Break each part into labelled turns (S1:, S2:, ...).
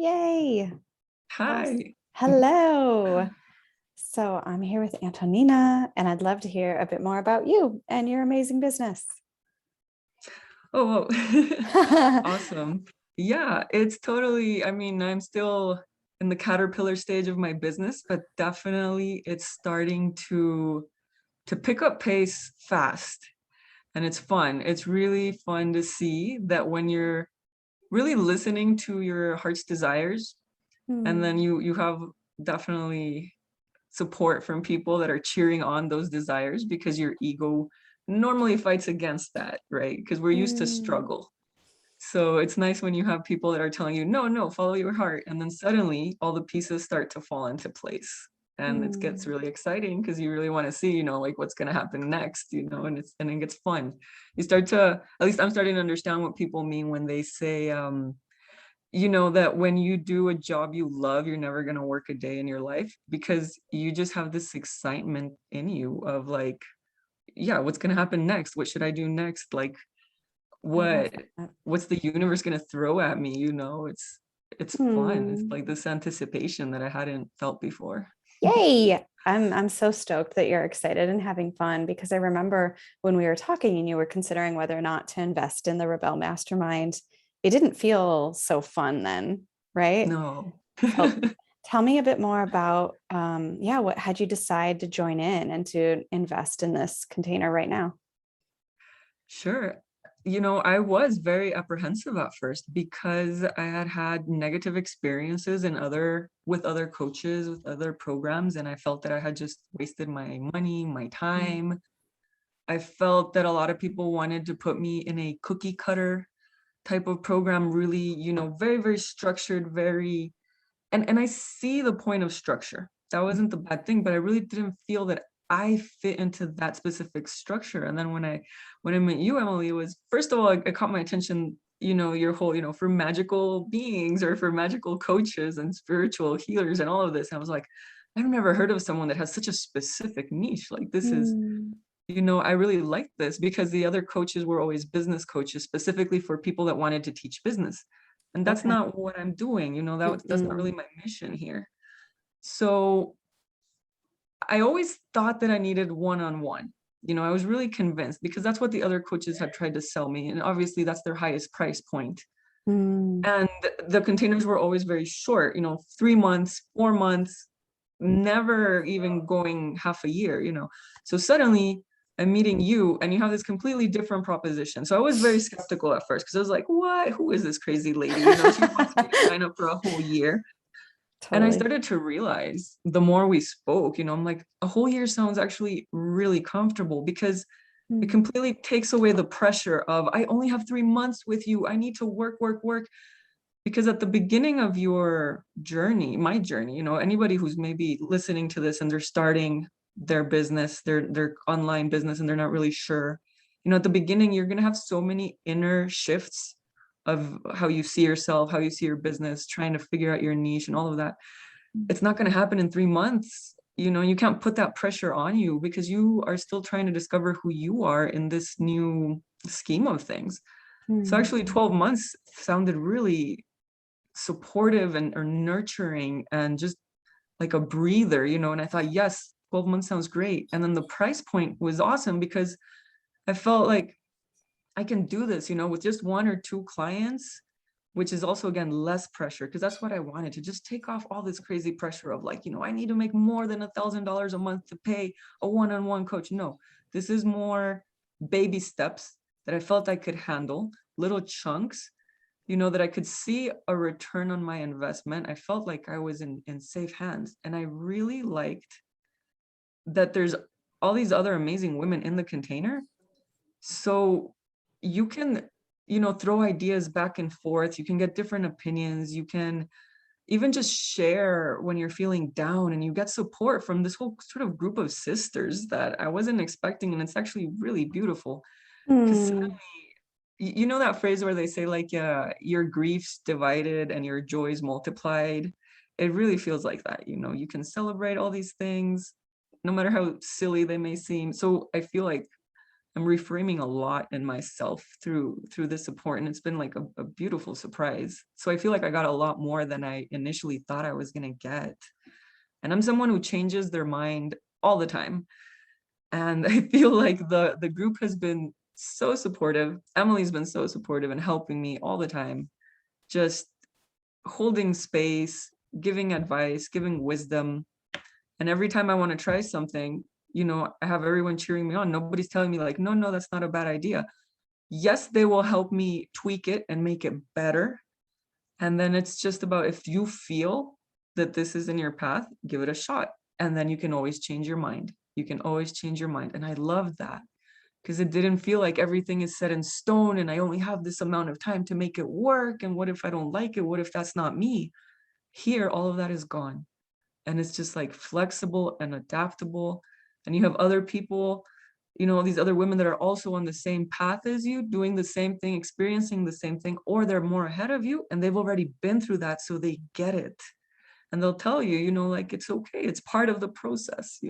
S1: Yay. Awesome.
S2: Hi.
S1: Hello. So I'm here with Antonina, and I'd love to hear a bit more about you and your amazing business.
S2: Oh, awesome. Yeah, it's totally, I'm still in the caterpillar stage of my business, but definitely it's starting to pick up pace fast. And it's fun. It's really fun to see that when you're really listening to your heart's desires, and then
S1: Hmm.
S2: you have definitely support from people that are cheering on those desires because your ego normally fights against that, right? Because we're used to
S1: Hmm.
S2: struggle. So it's nice when you have people that are telling you, no, no, follow your heart. And then suddenly all the pieces start to fall into place. And it gets
S1: Hmm.
S2: really exciting because you really want to see, like what's going to happen next, and it gets fun. You start to, at least I'm starting to understand what people mean when they say, that when you do a job you love, you're never going to work a day in your life because you just have this excitement in you of like, yeah, what's going to happen next? What should I do next? Like,
S1: I love
S2: what
S1: that.
S2: what's the universe going to throw at me? It's fun. It's
S1: Hmm.
S2: like this anticipation that I hadn't felt before.
S1: Yay. I'm so stoked that you're excited and having fun because I remember when we were talking and you were considering whether or not to invest in the Rebelle Mastermind. It didn't feel so fun then, right?
S2: No.
S1: So tell me a bit more about, yeah, what had you decide to join in and to invest in this container right now?
S2: Sure. I was very apprehensive at first because I had had negative experiences with other coaches, with other programs, and I felt that I had just wasted my money, my
S1: Mm.
S2: time. I felt that a lot of people wanted to put me in a cookie cutter type of program, really, very, very structured, very, and I see the point of structure. That wasn't the bad thing, but I really didn't feel that I fit into that specific structure. And then when I met you, Emily, it was, first of all, it caught my attention, your whole, for magical beings or for magical coaches and spiritual healers and all of this. And I was like, I've never heard of someone that has such a specific niche. Like this is,
S1: Mm.
S2: I really liked this because the other coaches were always business coaches, specifically for people that wanted to teach business. And that's
S1: Okay.
S2: not what I'm doing. That's not really
S1: Mm-mm.
S2: my mission here. So I always thought that I needed one-on-one. I was really convinced because that's what the other coaches had tried to sell me. And obviously that's their highest price point.
S1: Mm.
S2: And the containers were always very short, 3 months, 4 months, never even going half a year. So suddenly I'm meeting you and you have this completely different proposition. So I was very skeptical at first because I was like, what? Who is this crazy lady? She wants me to sign up for a whole year. And I
S1: Totally.
S2: started to realize the more we spoke, I'm like, a whole year sounds actually really comfortable because it
S1: Mm.
S2: completely takes away the pressure of, I only have 3 months with you. I need to work, work, work. Because at the beginning of your journey, my journey, anybody who's maybe listening to this and they're starting their business, their online business, and they're not really sure, at the beginning, you're going to have so many inner shifts of how you see yourself, how you see your business, trying to figure out your niche and all of that. It's not going to happen in 3 months. You can't put that pressure on you because you are still trying to discover who you are in this new scheme of things. So
S1: Mm.
S2: actually 12 months sounded really supportive and or nurturing and just like a breather, and I thought, yes, 12 months sounds great. And then the price point was awesome because I felt like I can do this, with just one or two clients, which is also again less pressure because that's what I wanted, to just take off all this crazy pressure of like, I need to make more than $1,000 a month to pay a one-on-one coach. No, this is more baby steps that I felt I could handle, little chunks, that I could see a return on my investment. I felt like I was in safe hands. And I really liked that there's all these other amazing women in the container. So you can, throw ideas back and forth. You can get different opinions. You can even just share when you're feeling down, and you get support from this whole sort of group of sisters that I wasn't expecting. And it's actually really beautiful because
S1: Mm.
S2: you know that phrase where they say like, your grief's divided and your joys multiplied. It really feels like that. You can celebrate all these things no matter how silly they may seem. So I feel like I'm reframing a lot in myself through this support, and it's been like a beautiful surprise. So I feel like I got a lot more than I initially thought I was gonna get. And I'm someone who changes their mind all the time. And I feel like the group has been so supportive. Emily's been so supportive and helping me all the time, just holding space, giving advice, giving wisdom. And every time I want to try something, I have everyone cheering me on. Nobody's telling me like, no, no, that's not a bad idea. Yes, they will help me tweak it and make it better. And then it's just about, if you feel that this is in your path, give it a shot. And then you can always change your mind. You can always change your mind. And I love that, because it didn't feel like everything is set in stone and I only have this amount of time to make it work. And what if I don't like it? What if that's not me? Here, all of that is gone. And it's just like flexible and adaptable. And you have other people, these other women that are also on the same path as you, doing the same thing, experiencing the same thing, or they're more ahead of you and they've already been through that. So they get it. And they'll tell you, like, it's okay. It's part of the process.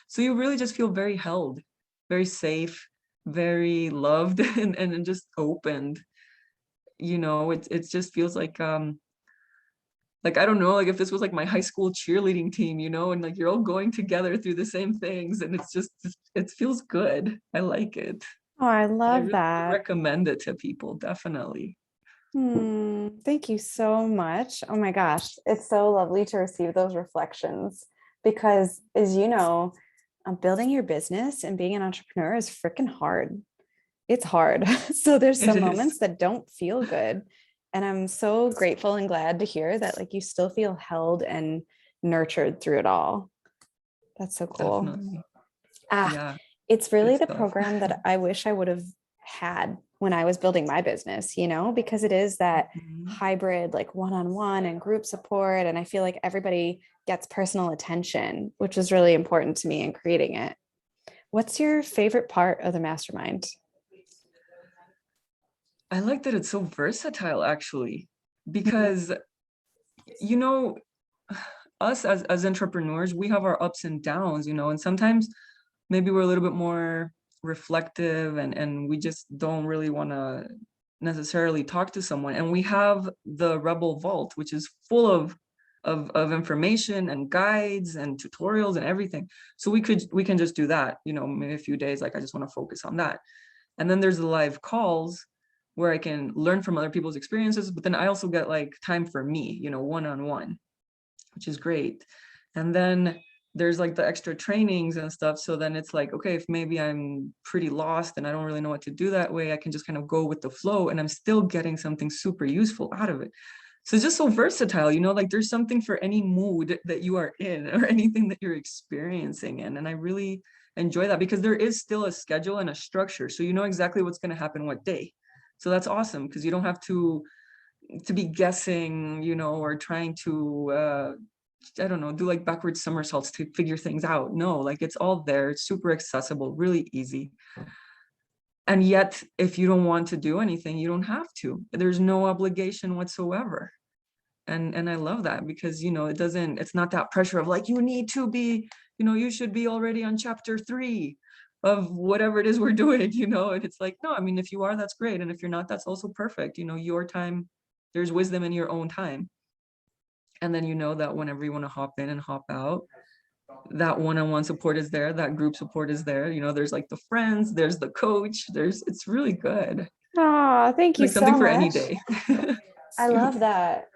S2: So you really just feel very held, very safe, very loved, and just opened. It just feels like, I don't know, like if this was like my high school cheerleading team, and like you're all going together through the same things, and it feels good. I like it.
S1: Oh, I
S2: And I
S1: love
S2: really
S1: that.
S2: recommend it to people, definitely.
S1: Thank you so much. Oh my gosh, it's so lovely to receive those reflections because, as you know, building your business and being an entrepreneur is freaking hard. It's hard. So there's
S2: It
S1: some
S2: is.
S1: moments that don't feel good. And I'm so grateful and glad to hear that like you still feel held and nurtured through it all. That's so cool.
S2: Definitely.
S1: Ah,
S2: Yeah,
S1: it's
S2: good
S1: really the
S2: stuff.
S1: program that I wish I would have had when I was building my business, because it is that
S2: Mhm.
S1: hybrid, like one-on-one and group support. And I feel like everybody gets personal attention, which is really important to me in creating it. What's your favorite part of the mastermind?
S2: I like that it's so versatile, actually,
S1: Mhm.
S2: because you know, us as entrepreneurs, we have our ups and downs, and sometimes maybe we're a little bit more reflective, and we just don't really want to necessarily talk to someone. And we have the Rebel Vault, which is full of information and guides and tutorials and everything. So we can just do that, maybe a few days, like I just want to focus on that. And then there's the live calls where I can learn from other people's experiences, but then I also get like time for me, one-on-one, which is great. And then there's like the extra trainings and stuff. So then it's like, okay, if maybe I'm pretty lost and I don't really know what to do that way, I can just kind of go with the flow and I'm still getting something super useful out of it. So it's just so versatile, like there's something for any mood that you are in or anything that you're experiencing in. And I really enjoy that because there is still a schedule and a structure. So you know exactly what's going to happen what day. So that's awesome because you don't have to be guessing, or trying to I don't know, do like backward somersaults to figure things out. No, like it's all there. It's super accessible, really easy. And yet, if you don't want to do anything, you don't have to. There's no obligation whatsoever. And I love that because, it's not that pressure of like, you need to be, you should be already on chapter 3 of whatever it is we're doing, and it's like, no, I mean, if you are, that's great. And if you're not, that's also perfect. Your time, there's wisdom in your own time. And then you know that whenever you want to hop in and hop out, that one-on-one support is there, that group support is there. There's like the friends, there's the coach, it's really good.
S1: Oh, thank you
S2: Like something
S1: so
S2: for any
S1: much.
S2: day.
S1: I
S2: Super.
S1: love that.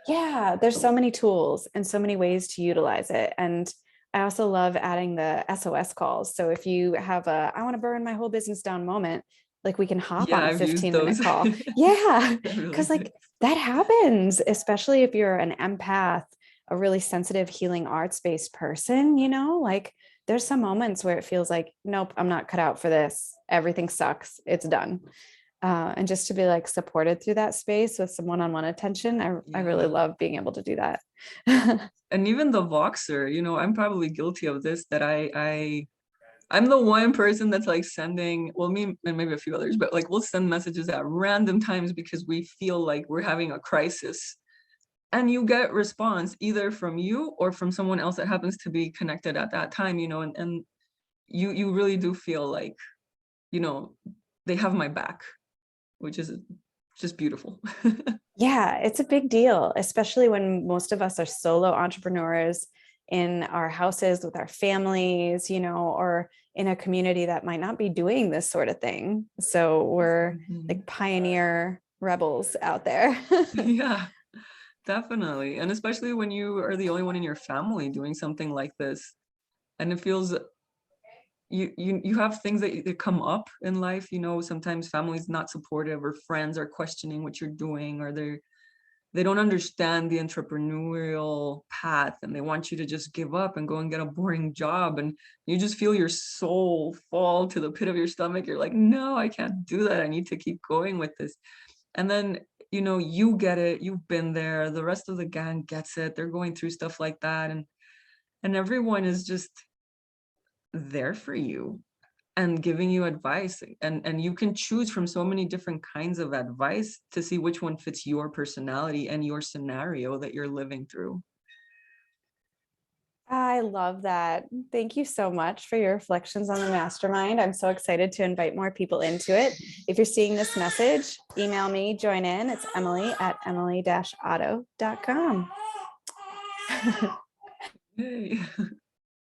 S1: Yeah, there's so many tools and so many ways to utilize it. And I also love adding the SOS calls. So if you have I want to burn my whole business down moment, like we can hop
S2: Yeah,
S1: on a
S2: I've used
S1: 15-minute
S2: those.
S1: call. Yeah,
S2: They're really
S1: because like
S2: nice.
S1: that happens, especially if you're an empath, a really sensitive, healing arts-based person, like there's some moments where it feels like, nope, I'm not cut out for this. Everything sucks. It's done. And just to be like supported through that space with some one-on-one attention, I really
S2: Yeah.
S1: love being able to do that.
S2: And even the Voxer, I'm probably guilty of this, that I'm the one person that's like sending, well, me and maybe a few others, but like we'll send messages at random times because we feel like we're having a crisis. And you get response either from you or from someone else that happens to be connected at that time, and you really do feel like you know, they have my back, which is just beautiful.
S1: Yeah, it's a big deal, especially when most of us are solo entrepreneurs in our houses with our families, or in a community that might not be doing this sort of thing. So we're
S2: Mhm.
S1: like pioneer rebels out there.
S2: Yeah, definitely. And especially when you are the only one in your family doing something like this. And it feels you have things that come up in life, sometimes family's not supportive or friends are questioning what you're doing, or they don't understand the entrepreneurial path and they want you to just give up and go and get a boring job, and you just feel your soul fall to the pit of your stomach. You're like, no, I can't do that. I need to keep going with this. And then, you get it, you've been there, the rest of the gang gets it, they're going through stuff like that, and everyone is just there for you and giving you advice, and you can choose from so many different kinds of advice to see which one fits your personality and your scenario that you're living through.
S1: I love that. Thank you so much for your reflections on the mastermind. I'm so excited to invite more people into it. If you're seeing this message, email me, join in. It's Emily@emily-otto.com.
S2: Yay.